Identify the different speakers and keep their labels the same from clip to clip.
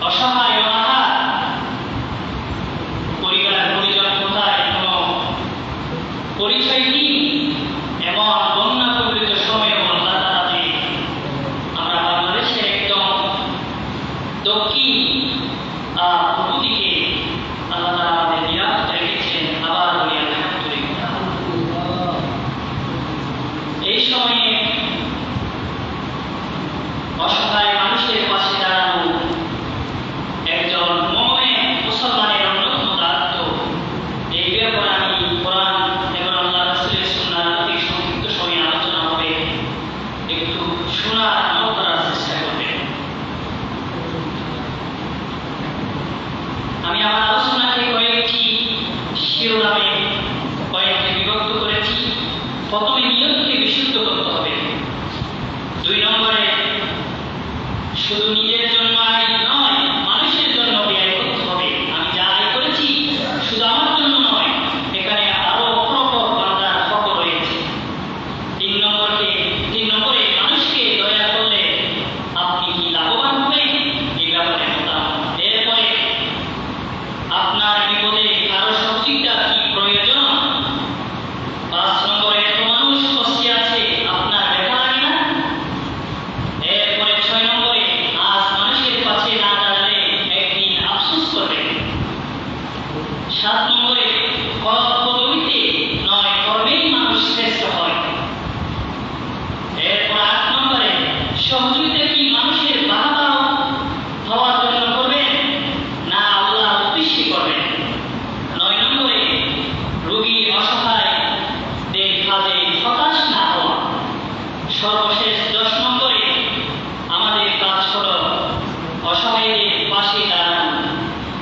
Speaker 1: অসহায় অনাথ পরিবার পরিজন কোথায় কোনো পরিচয়হীন এমন বন্যা কবলিত সময়ে আল্লাহ তাআলা যে আমরা বাংলাদেশের একদম দক্ষিণ পূর্ব দিকে আল্লাহ তাআলা আমাদের নিরাপদ রেখেছেন। আবার বলি আলহামদুলিল্লাহ। এই সময়ে অসহায় মানুষের পাশে দাঁড়ানো একজন মুমিন মুসলমানের অন্যতম দায়িত্ব। এই ব্যাপারে আমি কোরআন এবং আল্লাহ রাসূলের সুন্নাহর অতি সংক্ষিপ্ত সময়ে আলোচনা হবে, একটু শোনার আমল করার চেষ্টা করবেন। আমি আমার আলোচনাকে কয়েকটি শিরোনামে কয়েকটি বিভক্ত করেছি। প্রথমে নিয়তকে বিশুদ্ধ করতে হবে। 2 নম্বরে শুধু নিজের জন্য আয় নয়, মানুষের জন্য ব্যয় করতে হবে। আমি যা আয় করেছি শুধু আমার জন্য নয়, এখানে আরো অপর বান্দার হক রয়েছে। 3 নম্বরে মানুষকে দয়া করলে আপনি কি লাভবান হবেন এই ব্যাপারে মতামত। এরপরে আপনার বিপদে কারো সহযোগিতা কি প্রয়োজন। 5 নম্বরে এত মানুষ কষ্টে আছে, আপনার ব্যথা লাগে না। এরপরে 6 নম্বরে আজ মানুষের পাশে না দাঁড়ালে একদিন আফসোস করবেন। 7 নম্বরে পদবিতে নয় কর্মেই মানুষ শ্রেষ্ঠ হয়। এরপর 8 নম্বরে সহযোগিতা কি মানুষের বাহবা হওয়ার জন্য করবেন না আল্লাহ উদ্দেশ্যে করবেন। 9 নম্বরে রোগী অসহায়দের কাজে হতাশ না হওয়া। সর্বশেষ 10 নম্বরে আমাদের কাজ হলো অসহায়দের পাশে দাঁড়ানো।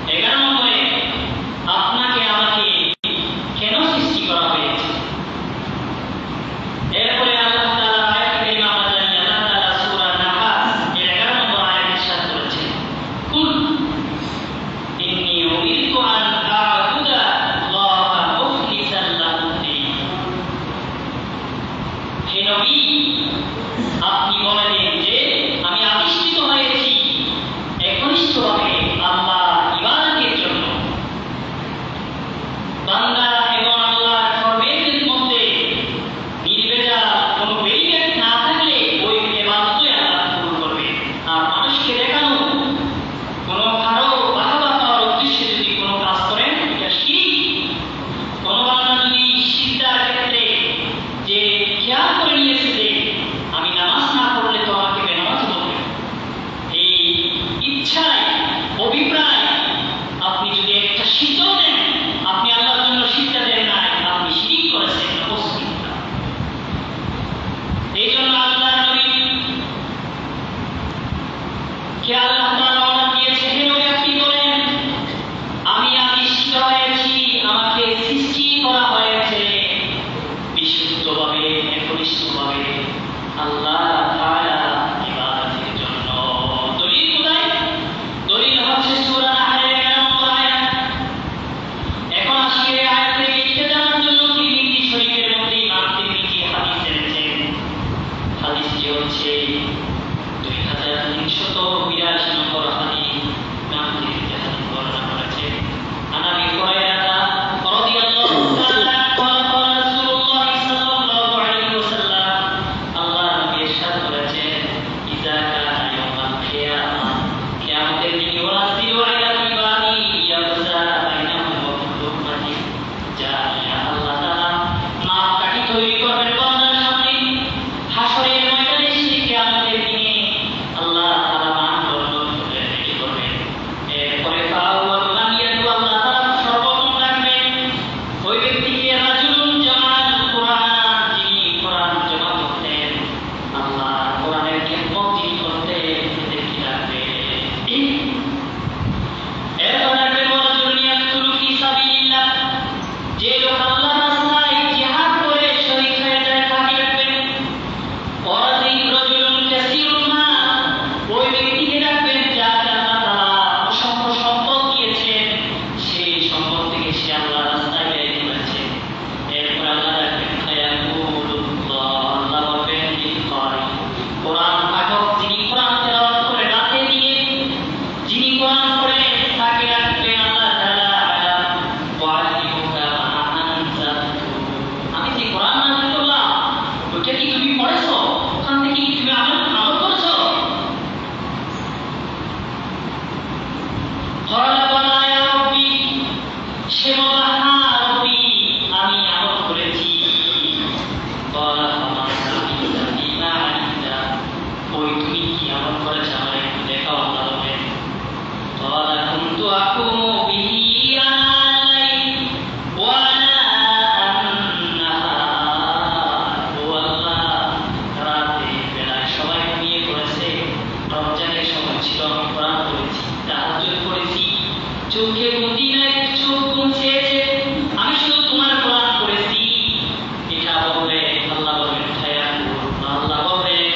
Speaker 1: 11 নম্বরে আপনাকে আমাকে কেন সৃষ্টি করা হয়েছে। এরপরে আল্লাহ তাআলা আয়াত কারিমা আমরা জানি, আল্লাহ তাআলা সূরা নাহাস এর 11 নম্বর আয়াতে ইরশাদ করেছেন, কুল ইন্নী উমিরতু আন আ'বুদা আল্লাহা মুখলিসান লাহু-দ্দীন। হে নবী, আপনি বলে দিন যে আমি আবিষ্কৃত হয়েছি একনিষ্ঠভাবে চোখে গুটি নাই, চোখ গুনছে যে আমি শুধু তোমার কোরআন পড়েছি, এটা বলবে আল্লাহ বলবেন ফায়াকুল, আল্লাহ বলবেন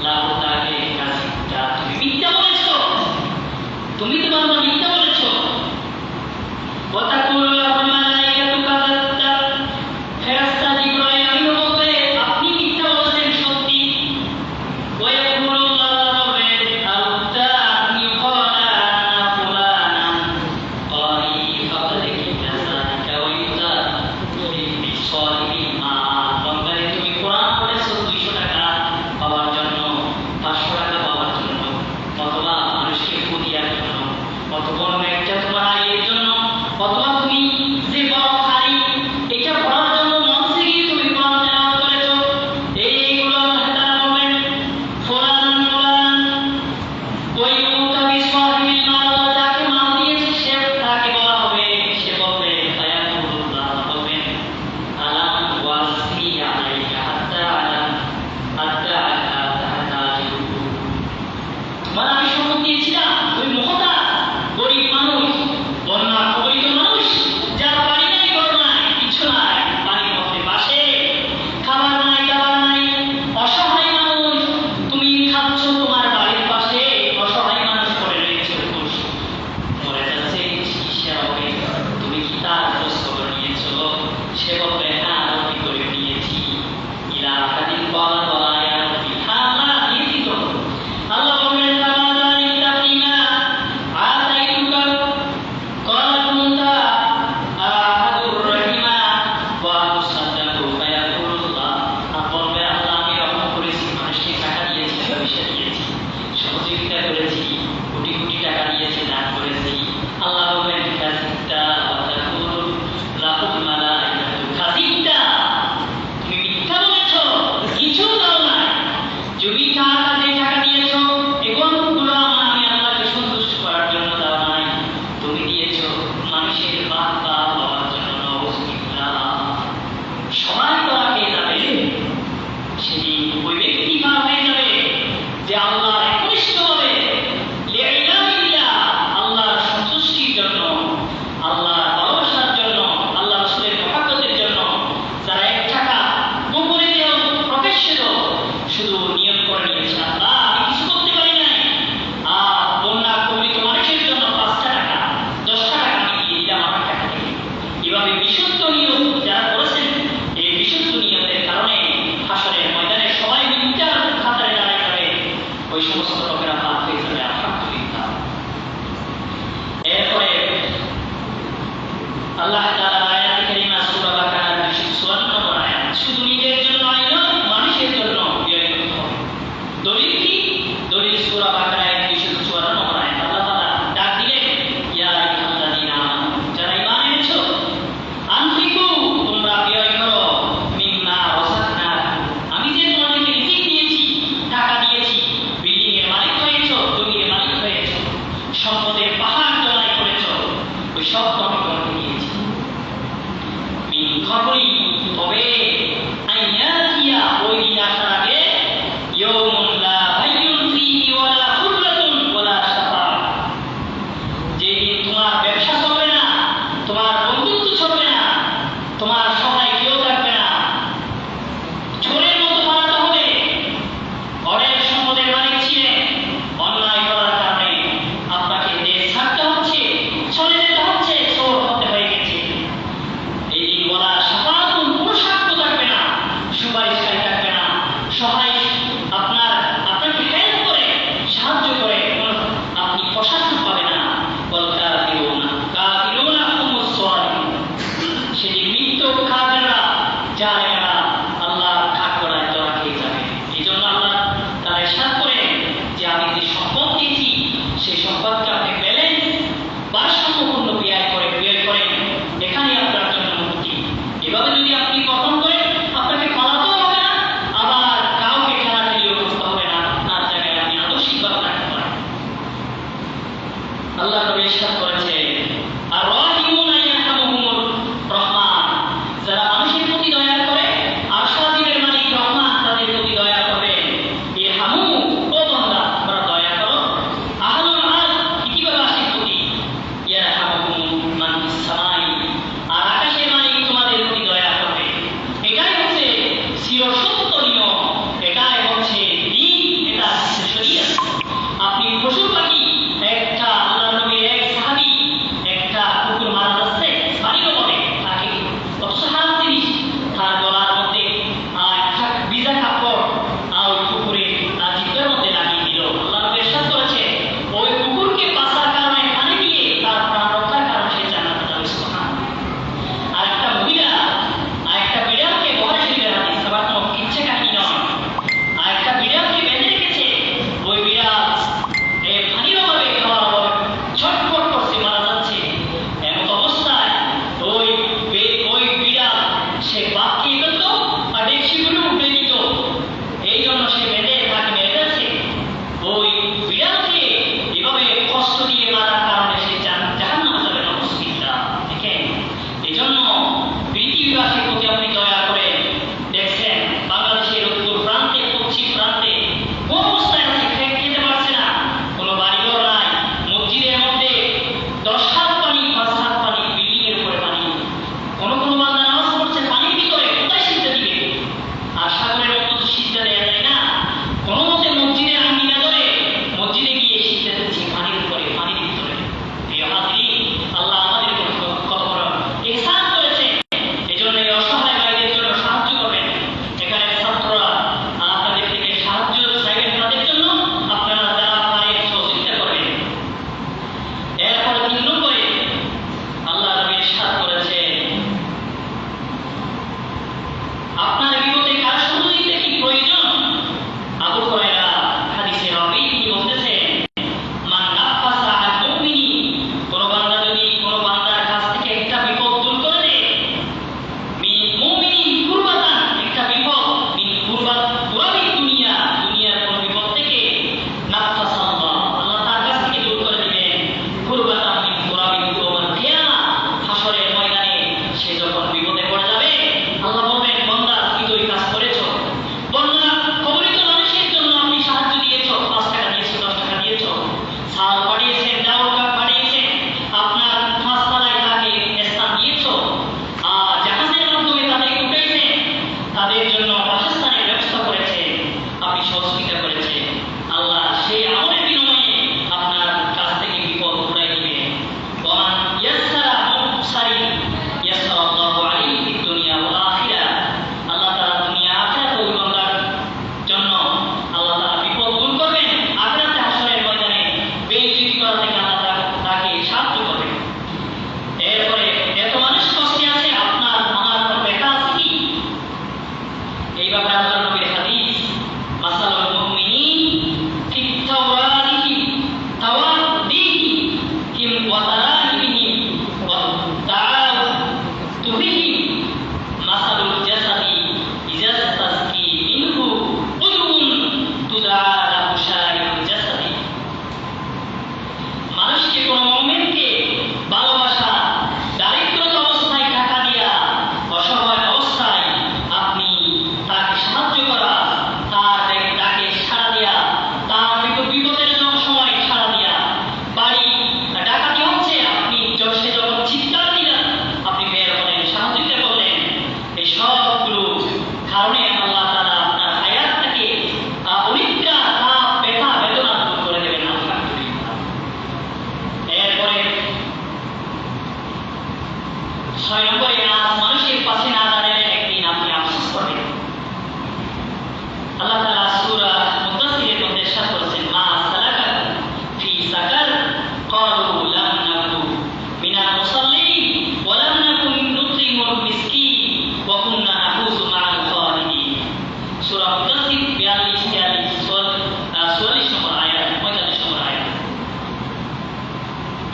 Speaker 1: লাহু তাকে কাযিবতা, তুমি মিথ্যা বলেছো, তুমি তোমার নামে মিথ্যা বলেছো। ওয়া তাকুলু লাহুল মালাইকাতু কাযাবতা, ফেরেশতা জিবরাইল আমিও বলবে আপনি মিথ্যা বলেছেন সত্যি। ওয়া ইয়াকুলু আল্লাহ বলবেন আলতা আপনি ক্বালা আনা ফুলানান ক্বালি ফাকালিকি যালিকা ওয়া ইউতা বিসালিবিল মা, বলবে তুমি কোরআন পড়েছো 200 টাকা পাওয়ার জন্য, 500 টাকা পাওয়ার জন্য, অথবা মানুষকে ফুদিয়ার জন্য, অথবা একটা তোমার আয়ের জন্য, অথবা তুমি যে বড় খালি এটা পড়ার জন্য মঞ্চে গিয়ে তুমি কোরআন তেলাওয়াত করেছো, এইগুলো আল্লাহ তাআলা বলবেন ফুলানান ফুলানান ওই ইউতা বিসালিবিল মা, যাকে মাল দিয়েছে সে তাকে বলা হবে, সে বলবে ফায়াকুল্লাহ বলবেন আলাম ওয়াসি আলাইকা হাত্তা আলাম হাত্তা আলা তাহতাজু, তোমার আমি সম্পদ দিয়েছিলাম, তুমি মহতাজ গরিব মানুষ, বন্যা কবলিত মানুষ, যার বাড়ি নাই ঘর নাই কিছু নাই, বাড়ির মধ্যে বাসে, খাবার নাই দাবার নাই, অসহায় মানুষ, তুমি খাচ্ছ তোমার বাড়ির পাশে অসহায় মানুষ পড়ে রয়েছে, মরে যাচ্ছে, চিকিৎসা হবে, তুমি কি তার খোঁজ খবর নিয়েছো? সে বলবে হ্যাঁ আমি করে নিয়েছি। ইলা হাদিন বলা বলা ইয়া রব্বি, হ্যাঁ আমরা নিয়েছি তো। আল্লাহ বলবেন কামা যালিকা ফিমা আতাইতুকা ক্বালা কুনতা আহাদুর রহিমা ওয়া তুসাদ্দাকু ফায়াকুলুল্লাহ, বলবে আল্লাহ আমি রহম করেছি, মানুষকে টাকা দিয়েছি, পয়সা দিয়েছি, সহযোগিতা করেছি, কোটি কোটি টাকা দিয়েছি, দান করেছি। আল্লাহ বলবেন কাযিবতা ওয়া তাকুলু লাহুল মালাইকাতু কাযিবতা, তুমি মিথ্যা বলেছো, কিছু দাও না, তুমি টাকা যে টাকা দিয়েছো এগুলো আমি আল্লাহকে সন্তুষ্ট করার জন্য দাও নাই, তুমি দিয়েছো মানুষের বাহবা পাওয়ার জন্য। নাউযুবিল্লাহ, সবাই তোরা পেয়ে যাবে, সেদিন ওই ব্যক্তি পার হয়ে যাবে যে আল্লাহর একনিষ্ঠ হবে, লিইলাহিল্লাহ, আল্লাহর সন্তুষ্টির জন্য, আল্লাহর ভালোবাসার জন্য, আল্লাহ রাসূলের মহব্বতের জন্য, যারা 1 টাকা গোপনে দিয়েও প্রকাশ্যে দাও, শুধু নিয়ত করে নিয়েছে আল্লাহ আমি কিছু করতে পারি নাই, আর বন্যা কবলিত মানুষের জন্য 5 টাকা 10 টাকা আমি দিয়ে দিলাম আমার টাকা থেকে। এভাবে বিশুদ্ধ নিয়ত যারা করেছেন, এই বিশুদ্ধ নিয়তের কারণে হাসরের ময়দানে সবাই মিথ্যার খাতারে দাঁড়ায় যাবে, ওই সমস্ত লোকেরা বাদ হয়ে যাবে। আলহামদুলিল্লাহ। এরপরে আল্লাহ তাআলা আয়াত কারিমা সূরা বাকারা 254 নম্বর আয়াত, শুধু নিজের জন্য নয় মানুষের জন্য ব্যয় করতে হবে। দলিল কি? দলিল সূরা বাকারা 254 নম্বর আয়াত, আল্লাহ তাআলা ডাক দিলেন ইয়া আইয়ুহাল্লাযীনা আমানু, যারা ঈমান এনেছো, আনফিকু তোমরা ব্যয় করো, মিম্মা রাযাকনাকুম, আমি যে তোমাদেরকে রিজিক দিয়েছি, টাকা দিয়েছি, বিল্ডিং এর মালিক হয়েছো, জমির মালিক হয়েছো, সম্পদের পাহাড় জমাই করেছো, ওই সব তো আমি তোমাকে দিয়েছি। মিন ক্বাবলি, তবে আইয়াতিয়া, ওই দিন আসার আগে, ইয়াউমুন লা বাইয়ুন ফীহি ওয়ালা খুল্লাতুন ওয়ালা শাফাআ, যেদিন তোমার ব্যবসা চলবে না, তোমার বন্ধুত্ব চলবে না, তোমার সহায় কেউ থাকবে না, চোরের মতো পালাতে হবে। অনেক সম্পদের মালিক ছিলেন, অন্যায় করার কারণে আপনাকে দেশ ছাড়তে হচ্ছে, চলে যেতে হচ্ছে, চোর হতে হয়ে গেছে। এই দিন বলা সাফাতুন, কোনো সাক্ষ্য থাকবে না, সুপারিশকারী থাকবে না, সহায় আপনাকে হেল্প করে, সাহায্য করে আপনি প্রশাসন পাবে না। ওয়াল কাফিরুনা হুমুস সালিহুন, সেদিন মৃত্যু কাফেররা, জালেমরা আল্লাহর ঠাকুরায় ধরা খেয়ে যাবে। এই জন্য আল্লাহ তারা ইরশাদ করেন যে আমি যে সম্পদ দিয়েছি সেই সম্পদকে আপনি ব্যালেন্স ভারসাম্যপূর্ণ ব্যয় করেন, এখানে আপনার জন্য মুক্তি। এভাবে যদি আপনি গঠন করেন, আপনাকে পালাতেও হবে না, আবার কাউকে ঠেলাঠেলিও করতে হবে না, আপনার জায়গায় আপনি আদর্শিকভাবে রাখতে পারেন। আল্লাহ নবী ইরশাদ করেছেন আর রাহিমুনা ইয়ারহামুহুমুর রহমান, যারা মানুষের প্রতি দয়া করে, আরশাদের মালিক রহমান তাদের প্রতি দয়া করবেন। ইরহামু, ও বান্দা তোমরা দয়া করো, আহলুল আরশ, পৃথিবীবাসীর প্রতি, ইয়ারহামুহুম 6 নম্বরে আজ মানুষের পাশে না দাঁড়ালে একদিন আপনি আফসোস করবেন। আল্লাহ তাআলা সূরা মুদাসসিরের মধ্যে ইরশাদ করেছেন, মা সালাকাকুম ফি সাকার ক্বালু লাম নাকু মিনাল মুসাল্লিন ওয়া লাম নাকু নুতইমুল মিসকিন ওয়া কুননা নাহুযু মা'আল খালিদিন। সূরা মুদাসসির 44 নম্বর আয়াত, 45 নম্বর আয়াত।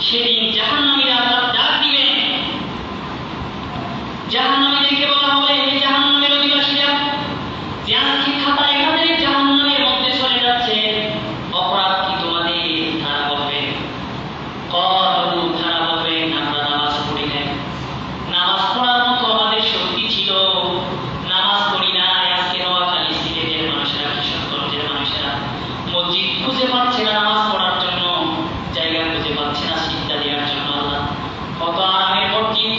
Speaker 1: সেদিন জাহান্নামীরা ডাক দিবেন, জাহান্নামীদেরকে বলা হবে, হে জাহান্নামের অধিবাসীরা, যে আজকে খাতা এখানে জাহান্নামের মধ্যে চলে যাচ্ছে, অপরাধ কি তোমাদের? তারা বলবে, ক্বালু, তারা বলবে, আমরা নামাজ পড়ি নাই, নামাজ পড়ার মতো আমাদের শক্তি ছিল, নামাজ পড়ি নাই। আজকে নোয়াখালী সিলেটের মানুষেরা, কিশোরগঞ্জের মানুষেরা মসজিদ খুঁজে পাচ্ছে না, নামাজ পড়ার জন্য জায়গা খুঁজে পাচ্ছে না, সিজদা দেওয়ার জন্য। আল্লাহ কত আরামের মসজিদ,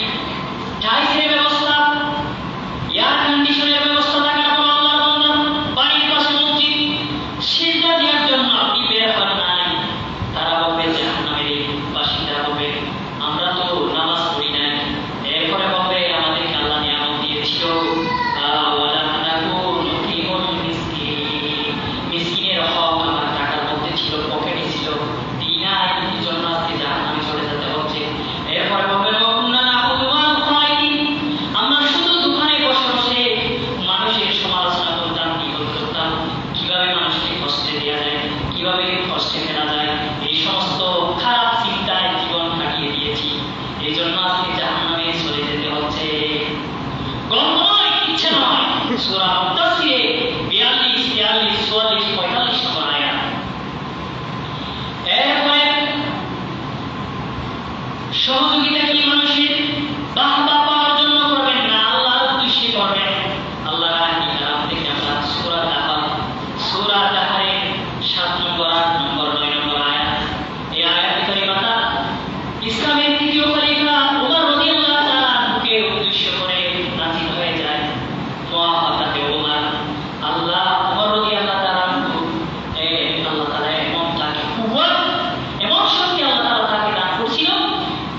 Speaker 1: টাইলসের ব্যবস্থা, এয়ার কন্ডিশনের ব্যবস্থা থাকার পর আল্লাহর বান্দা বাড়ির পাশে মসজিদ, সিজদা দেওয়ার জন্য আপনি বের হন নাই। তারা বলবে, জাহান্নামের বাসিন্দারা বলবে, আমরা তো নামাজ পড়ি নাই। এরপরে বলবে, আমাদেরকে আল্লাহ নিয়ামত দিয়েছিল, ওয়ালাম নাকু নুতইমুল মিসকিন, মিসকিনের হক আমার টাকার মধ্যে ছিল, পকেটে ছিল, দিই নাই, এই জন্য আজকে জাহান্নামে চলে যেতে হচ্ছে। এরপরে বলবে, ওয়া কুননা নাহুযু মা'আল খালিদিন, আমরা শুধু দোকানে বসে বসে মানুষের সমালোচনা করতাম, বিপদ করতাম, কিভাবে মানুষকে কষ্টে দেওয়া যায়, কিভাবে কষ্টে ফেলা যায়, এই সমস্ত খারাপ চিন্তায় জীবন কাটিয়ে দিয়েছি। এই জন্য আজকে জাহান্নামে চলে যেতে হচ্ছে। গল্প নয়, ইচ্ছে নয়। সূরা মুদাসসিরে 42, 43, 44, 45 নম্বর আয়াত। এরপরে সহযোগিতা কি মানুষের বাহবা পাওয়ার জন্য করবেন না, আল্লাহর উদ্দেশ্যে করবেন। আল্লাহ রাহি নাম থেকে আমরা সূরা তাহারের 7 নম্বর, 8 নম্বর, 9 নম্বর আয়াত। এই আয়াত কারিমাটা ইসলামের তৃতীয় খলিফা ওমর রাদিয়াল্লাহু তাআলা আনহুকে উদ্দেশ্য করে নাযিল হয়ে যায়। মুআফাকাতে ওমর, আল্লাহ ওমর রাদিয়াল্লাহু তাআলা আনহু, আল্লাহ তাআলা এমন তাকে কুওয়াত, এমন শক্তি আল্লাহ তাআলা তাকে দান করেছিল,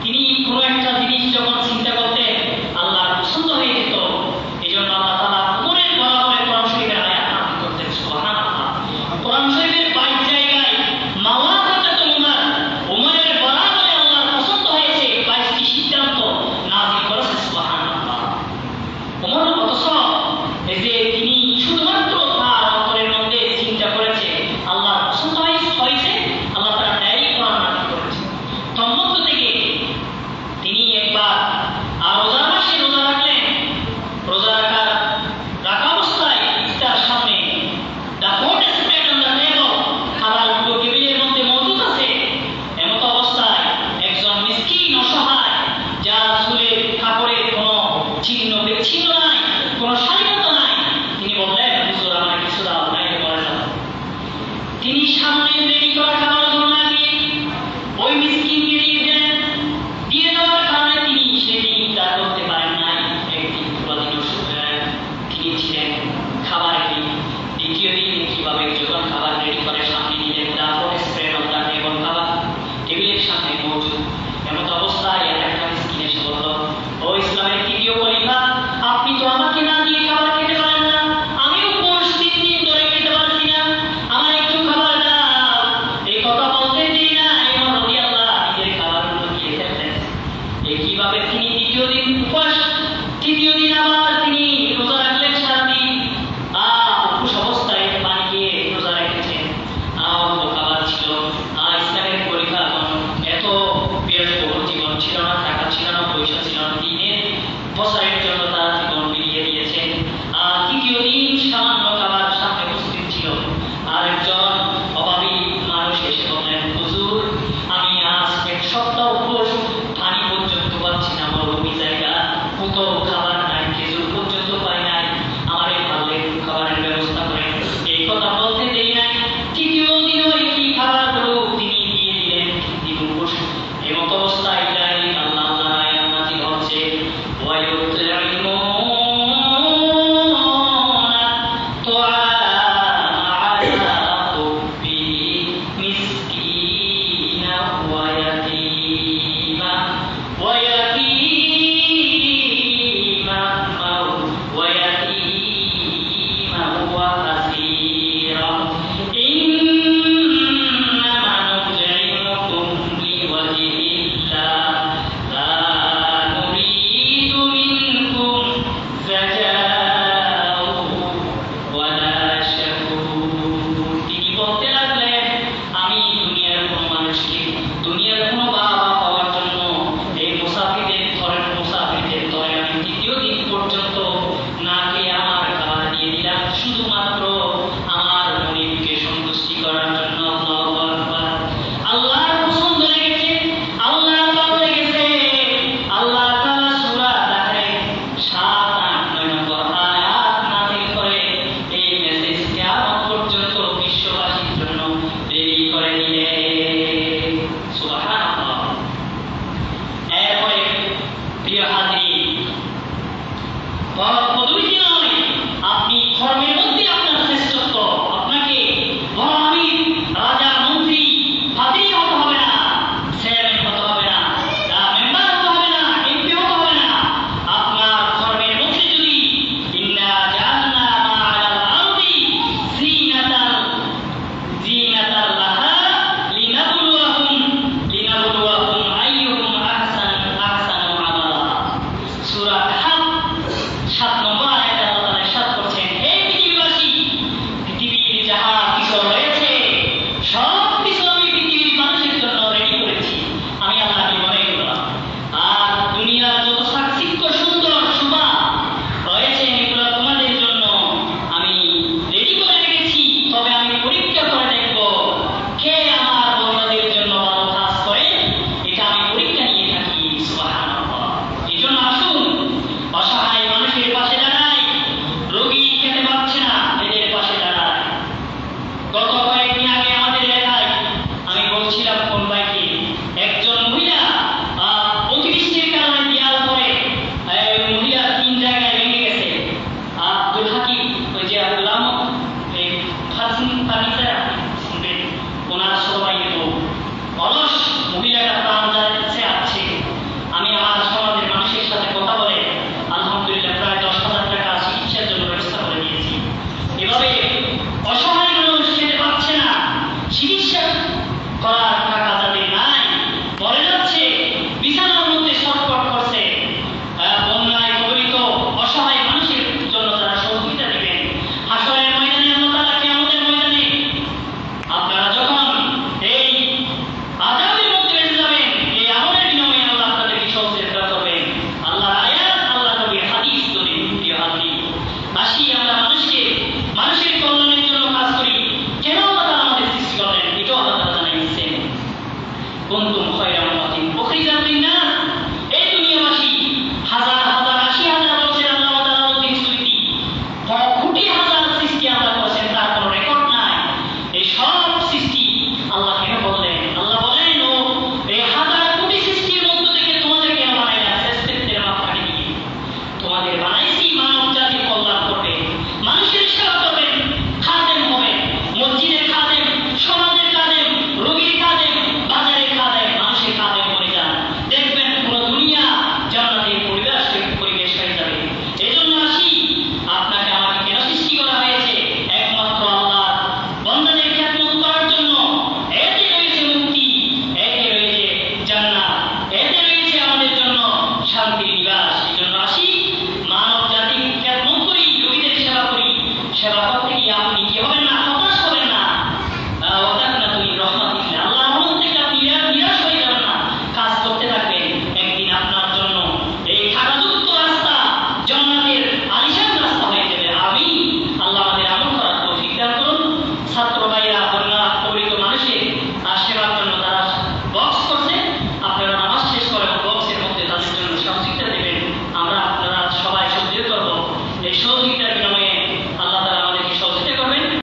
Speaker 1: তিনি কোনো একটা জিনিস যখন চিন্তা করতেন আল্লাহর পছন্দ হয়ে যেত। এই জন্য আল্লাহ তাআলা ওমরের বরাবরে কোরআন শরীফের আয়াত নাযিল করতেন। সুবহানাল্লাহ। কোরআন শরীফের 22 জায়গায় মাওয়াফাকাতে ওমর, ওমরের বরাবরে আল্লাহর পছন্দ হয়েছে 22টি সিদ্ধান্ত নাযিল করেছে। সুবহানাল্লাহ। ওমর অথচ এই যে তিনি শুধুমাত্র তার অন্তরের মধ্যে চিন্তা করেছে আল্লাহর পছন্দ হয়েছে, আল্লাহ তাআলা ন্যায় কোরআন নাযিল করেছে। তন্মধ্য থেকে তিনি একবার রোজার মাসে রোজা রাখলেন। রোজা রাখা অবস্থায় ইফতার সামনে, the food is spread on the table, খাবারগুলো টেবিলের মধ্যে মজুদ আছে। এমত অবস্থায় একজন মিসকিন, অসহায়, যার চুলের কাপড়ের কোনো চিহ্ন বিচ্ছিন্ন নাই, কোনো শালীনতা নাই, তিনি বললেন, হুজুর আমার কিছু দাও, নাইলে মরে যাব। তিনি সামনে রেডি করা খাবারগুলো না দিয়ে ওই মিসকিনকে দিয়ে দেন। দিয়ে দেওয়ার কারণে তিনি সেদিন তা করতে পারেন নাই। একদিন পুরো দিন তিনি ছিলেন খাবারের দিন। দ্বিতীয় দিন কিভাবে যখন খাবার রেডি করে সামনে নিলেন, তারপর স্প্রেড অন দ্য টেবল, খাবার টেবিলের সামনে মজুদ। এমত অবস্থায় একটা মিসকিন এসে বলল, ও ইসলামের তৃতীয় খলিফা, আপনি তো আমাকে না দিয়ে খাবার খেতে পারেন না, আমিও 3 দিন ধরে খেতে পারছি না, আমার একটু খাবার দাও। এই কথা বলতে দিই না, ওমর রাদিয়াল্লাহু নিজের খাবারগুলো দিয়ে ফেললেন। কিভাবে তিনি দ্বিতীয় দিন উপবাস, তৃতীয় দিন আবার তিনি রোজা রাখলেন সারাদিন। উপোস অবস্থায় পানি খেয়ে রোজা রেখেছেন। অল্প খাবার ছিল। ইসলামের খলিফা এত ব্যয়বহুল জীবন ছিল না, টাকা ছিল না, পয়সা ছিল না, দিনের প্রচারের জন্য তারা জীবন বিলিয়ে দিয়েছেন। তৃতীয় দিন সামান্য খাবার সামনে উপস্থিত ছিল। আরেকজন অভাবী মানুষ এসে বললেন, হুজুর আমি আজ 1 সপ্তাহ